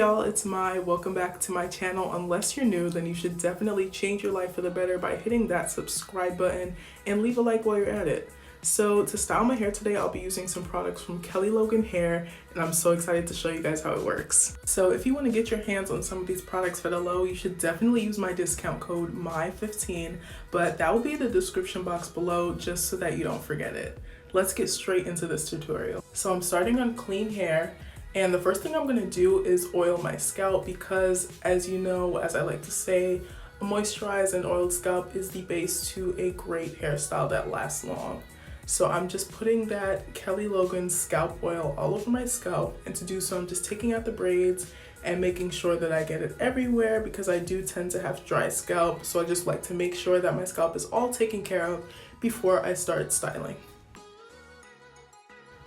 y'all, it's Mai. Welcome back to my channel. Unless you're new, then you should definitely change your life for the better by hitting that subscribe button and leave a like while you're at it. So to style my hair today, I'll be using some products from Kelly Logan Hair, and I'm so excited to show you guys how it works. So if you want to get your hands on some of these products for the low, you should definitely use my discount code MAI15, but that will be in the description box below just so that you don't forget it. Let's get straight into this tutorial. So I'm starting on clean hair. And the first thing I'm gonna do is oil my scalp because, as you know, as I like to say, a moisturized and oiled scalp is the base to a great hairstyle that lasts long. So I'm just putting that Kelly Logan scalp oil all over my scalp, and to do so I'm just taking out the braids and making sure that I get it everywhere because I do tend to have dry scalp. So I just like to make sure that my scalp is all taken care of before I start styling.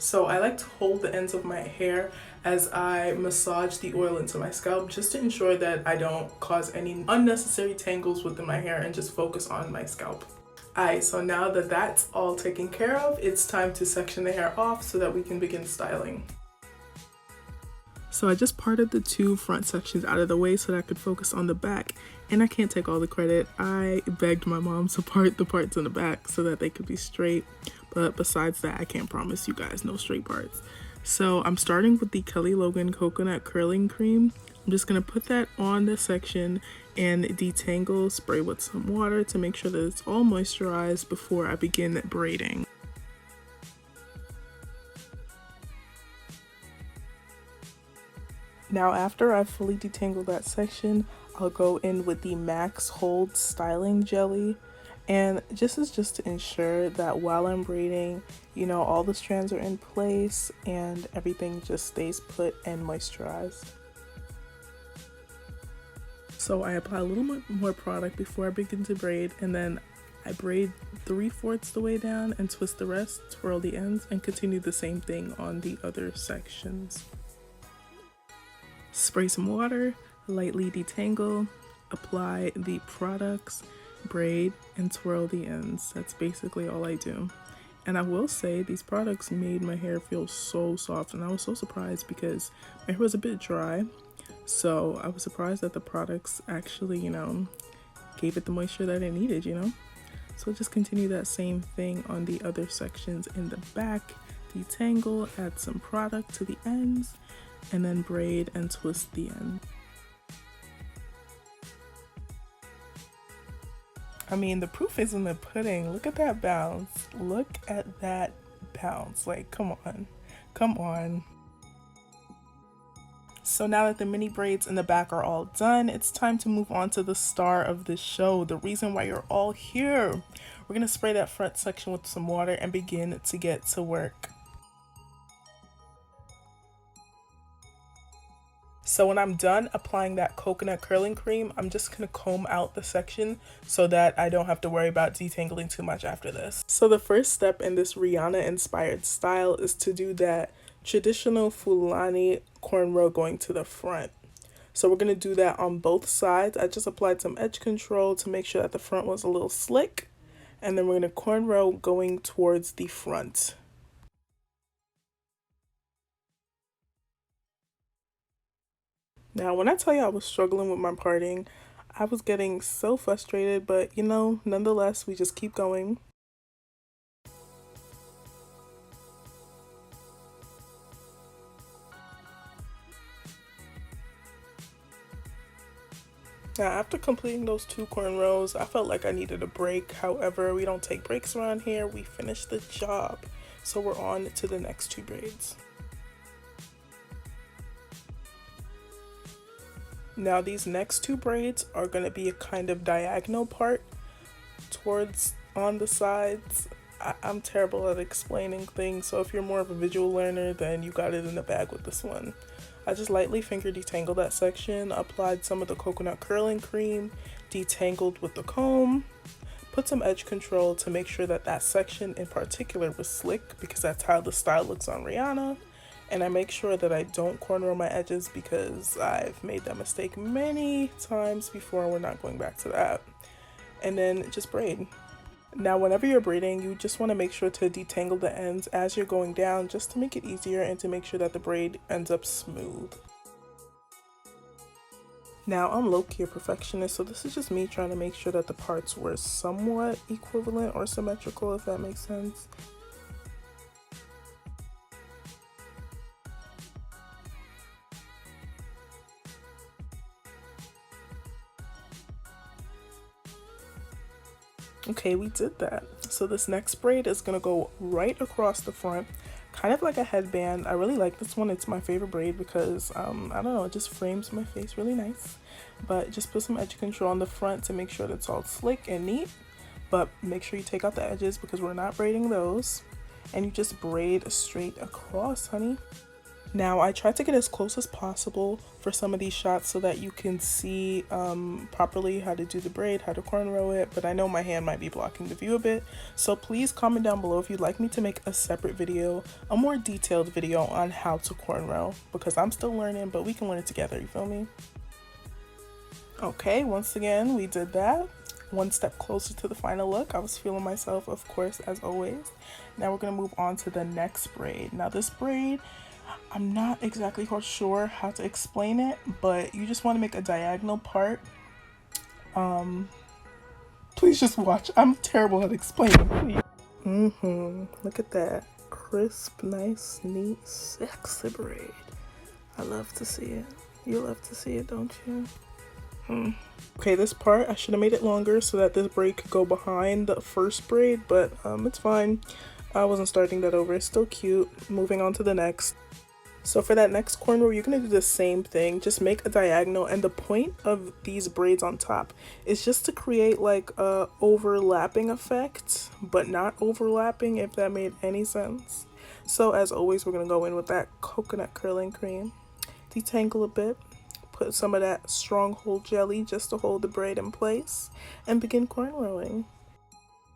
So I like to hold the ends of my hair as I massage the oil into my scalp just to ensure that I don't cause any unnecessary tangles within my hair and just focus on my scalp. Alright, so now that that's all taken care of, it's time to section the hair off so that we can begin styling. So I just parted the two front sections out of the way so that I could focus on the back, and I can't take all the credit. I begged my mom to part the parts in the back so that they could be straight, but besides that I can't promise you guys no straight parts. So I'm starting with the Kelly Logan coconut curling cream. I'm just going to put that on this section and detangle, spray with some water to make sure that it's all moisturized before I begin braiding. Now after I've fully detangled that section, I'll go in with the Max Hold Styling Jelly. And this is just to ensure that while I'm braiding, you know, all the strands are in place and everything just stays put and moisturized. So I apply a little more product before I begin to braid, and then I braid 3/4 the way down and twist the rest, twirl the ends, and continue the same thing on the other sections. Spray some water, lightly detangle, apply the products, braid, and twirl the ends. That's basically all I do. And I will say these products made my hair feel so soft, and I was so surprised because my hair was a bit dry. So I was surprised that the products actually, you know, gave it the moisture that it needed, you know. So just continue that same thing on the other sections in the back. Detangle, add some product to the ends, and then braid and twist the end. I mean, the proof is in the pudding. Look at that bounce. Look at that bounce. Like, come on. Come on. So now that the mini braids in the back are all done, it's time to move on to the star of the show, the reason why you're all here. We're going to spray that front section with some water and begin to get to work. So when I'm done applying that coconut curling cream, I'm just going to comb out the section so that I don't have to worry about detangling too much after this. So the first step in this Rihanna inspired style is to do that traditional Fulani cornrow going to the front. So we're going to do that on both sides. I just applied some edge control to make sure that the front was a little slick, and then we're going to cornrow going towards the front. Now, when I tell you I was struggling with my parting, I was getting so frustrated, but you know, nonetheless, we just keep going. Now, after completing those two cornrows, I felt like I needed a break. However, we don't take breaks around here. We finish the job. So we're on to the next two braids. Now these next two braids are going to be a kind of diagonal part towards on the sides. I'm terrible at explaining things, so if you're more of a visual learner, then you got it in the bag with this one. I just lightly finger detangled that section, applied some of the coconut curling cream, detangled with the comb, put some edge control to make sure that that section in particular was slick because that's how the style looks on Rihanna. And I make sure that I don't cornrow my edges because I've made that mistake many times before and we're not going back to that. And then just braid. Now whenever you're braiding, you just want to make sure to detangle the ends as you're going down just to make it easier and to make sure that the braid ends up smooth. Now, I'm low-key a perfectionist, so this is just me trying to make sure that the parts were somewhat equivalent or symmetrical, if that makes sense. Okay, we did that. So this next braid is gonna go right across the front, kind of like a headband. I really like this one. It's my favorite braid because I don't know, it just frames my face really nice. But just put some edge control on the front to make sure that it's all slick and neat. But make sure you take out the edges because we're not braiding those. And you just braid straight across, honey. Now, I tried to get as close as possible for some of these shots so that you can see properly how to do the braid, how to cornrow it, but I know my hand might be blocking the view a bit. So please comment down below if you'd like me to make a separate video, a more detailed video on how to cornrow, because I'm still learning, but we can learn it together, you feel me? Okay, once again, we did that. One step closer to the final look. I was feeling myself, of course, as always. Now we're gonna move on to the next braid. Now this braid, I'm not exactly sure how to explain it, but you just want to make a diagonal part. Please just watch. I'm terrible at explaining. Look at that. Crisp, nice, neat, sexy braid. I love to see it. You love to see it, don't you? Okay, this part, I should have made it longer so that this braid could go behind the first braid, but it's fine. I wasn't starting that over. It's still cute. Moving on to the next. So for that next cornrow, you're going to do the same thing. Just make a diagonal, and the point of these braids on top is just to create like a overlapping effect, but not overlapping, if that made any sense. So as always, we're going to go in with that coconut curling cream, detangle a bit, put some of that stronghold jelly just to hold the braid in place, and begin cornrowing.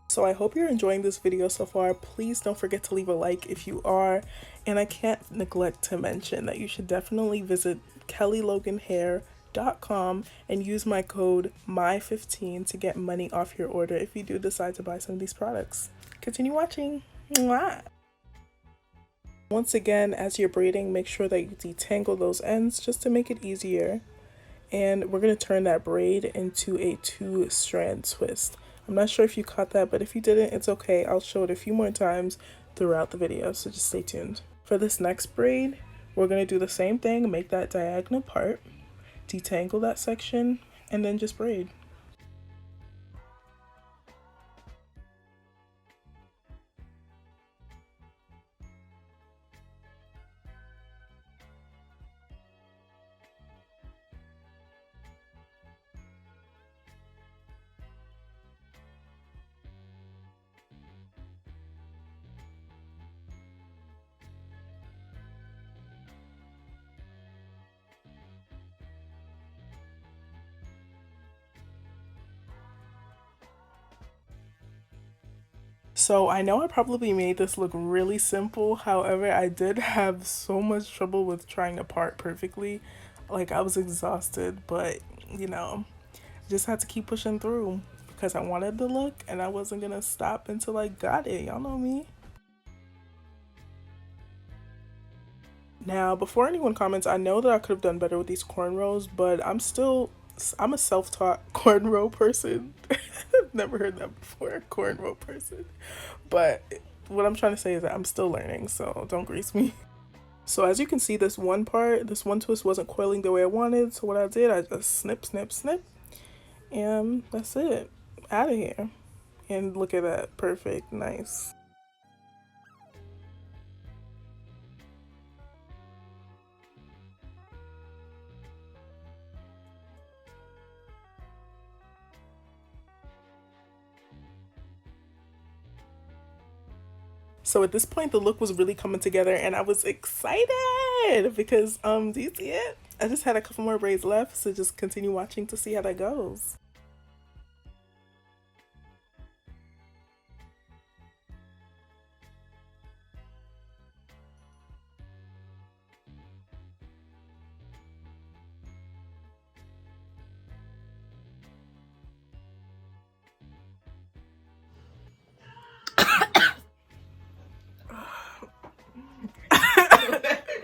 So I hope you're enjoying this video so far. Please don't forget to leave a like if you are. And I can't neglect to mention that you should definitely visit kellyloganhair.com and use my code MY15 to get money off your order if you do decide to buy some of these products. Continue watching. Mwah! Once again, as you're braiding, make sure that you detangle those ends just to make it easier. And we're going to turn that braid into a 2-strand twist. I'm not sure if you caught that, but if you didn't, it's okay. I'll show it a few more times throughout the video, so just stay tuned. For this next braid, we're going to do the same thing, make that diagonal part, detangle that section, and then just braid. So I know I probably made this look really simple, however, I did have so much trouble with trying to part perfectly. Like, I was exhausted, but you know, just had to keep pushing through because I wanted the look and I wasn't gonna stop until I got it. Y'all know me. Now, before anyone comments, I know that I could have done better with these cornrows, but I'm a self-taught cornrow person. Never heard that before, cornrow person. But what I'm trying to say is that I'm still learning, so don't grease me. So as you can see, this one twist wasn't coiling the way I wanted, so what I did, I just snip, snip, snip, and that's it. Out of here. And look at that, perfect, nice. So at this point, the look was really coming together and I was excited because, do you see it? I just had a couple more braids left, so just continue watching to see how that goes.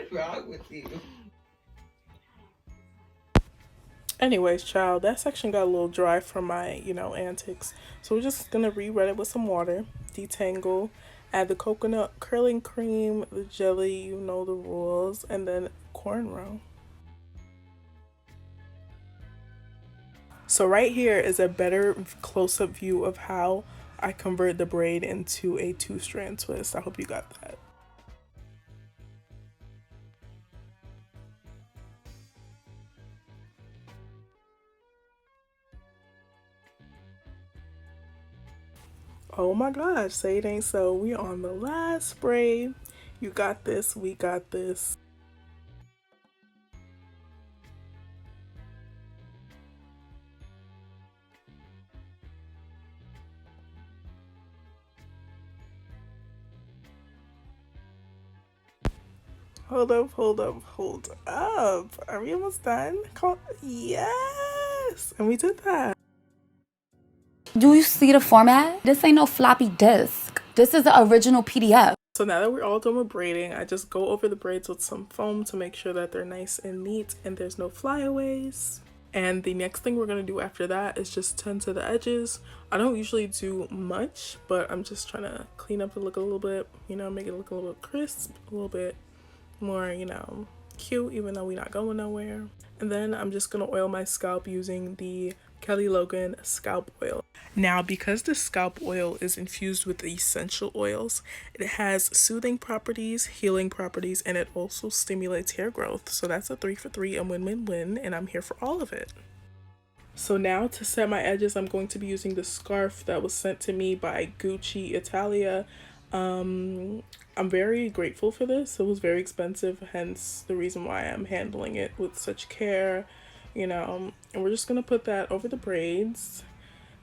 What's wrong with you? Anyways, child, that section got a little dry from my, antics. So we're just gonna re-wet it with some water, detangle, add the coconut curling cream, the jelly, you know the rules, and then cornrow. So right here is a better close-up view of how I convert the braid into a 2-strand twist. I hope you got that. Oh my gosh, say it ain't so. We on the last braid. You got this, we got this. Hold up, hold up, hold up. Are we almost done? Yes! And we did that. Do you see the format? This ain't no floppy disk. This is the original PDF. So now that we're all done with braiding, I just go over the braids with some foam to make sure that they're nice and neat and there's no flyaways. And the next thing we're going to do after that is just tend to the edges. I don't usually do much, but I'm just trying to clean up the look a little bit, make it look a little bit crisp, a little bit more, cute, even though we're not going nowhere. And then I'm just going to oil my scalp using the Kelly Logan scalp oil. Now, because the scalp oil is infused with essential oils, it has soothing properties, healing properties, and it also stimulates hair growth. So that's a 3 for 3, a win-win-win, and I'm here for all of it. So now to set my edges, I'm going to be using the scarf that was sent to me by Gucci Italia. I'm very grateful for this. It was very expensive, hence the reason why I'm handling it with such care, and we're just gonna put that over the braids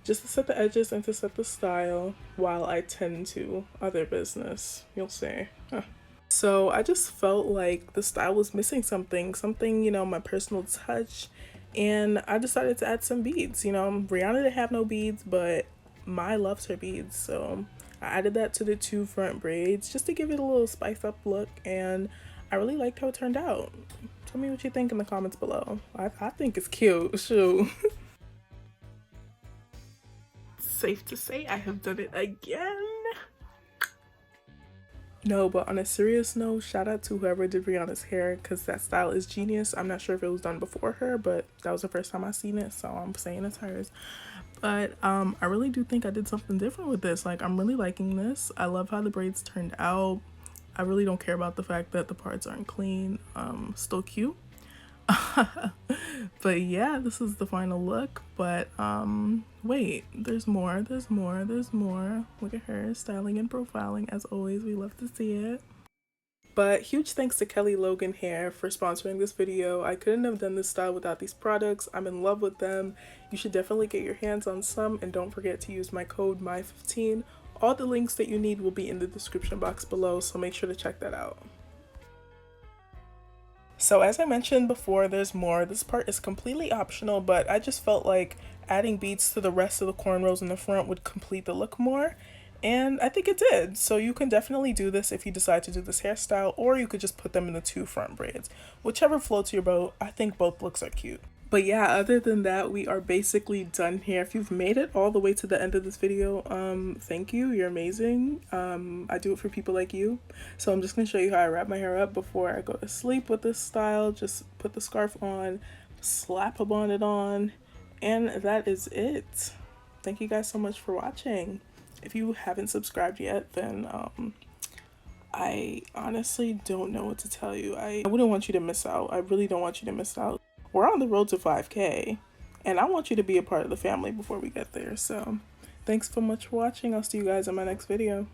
just to set the edges and to set the style while I tend to other business, you'll say. So I just felt like the style was missing something, my personal touch, and I decided to add some beads. Rihanna didn't have no beads, but Mai loves her beads, so I added that to the 2 front braids just to give it a little spice up look, and I really liked how it turned out. Tell me what you think in the comments below. I think it's cute. Shoot. Safe to say I have done it again. No, but on a serious note, shout out to whoever did Rihanna's hair, because that style is genius. I'm not sure if it was done before her, but that was the first time I seen it, so I'm saying it's hers. But I really do think I did something different with this. Like, I'm really liking this. I love how the braids turned out. I really don't care about the fact that the parts aren't clean. Still cute. But yeah, this is the final look. But wait, there's more. Look at her styling and profiling. As always, we love to see it. But huge thanks to Kelly Logan Hair for sponsoring this video. I couldn't have done this style without these products. I'm in love with them. You should definitely get your hands on some, and don't forget to use my code MAI15. All the links that you need will be in the description box below, so make sure to check that out. So as I mentioned before, there's more. This part is completely optional, but I just felt like adding beads to the rest of the cornrows in the front would complete the look more. And I think it did. So you can definitely do this if you decide to do this hairstyle, or you could just put them in the 2 front braids. Whichever floats your boat. I think both looks are cute. But yeah, other than that, we are basically done here. If you've made it all the way to the end of this video, thank you. You're amazing. I do it for people like you. So I'm just going to show you how I wrap my hair up before I go to sleep with this style. Just put the scarf on, slap a bonnet on, and that is it. Thank you guys so much for watching. If you haven't subscribed yet, then I honestly don't know what to tell you. I wouldn't want you to miss out. I really don't want you to miss out. We're on the road to 5K, and I want you to be a part of the family before we get there. So thanks so much for watching. I'll see you guys in my next video.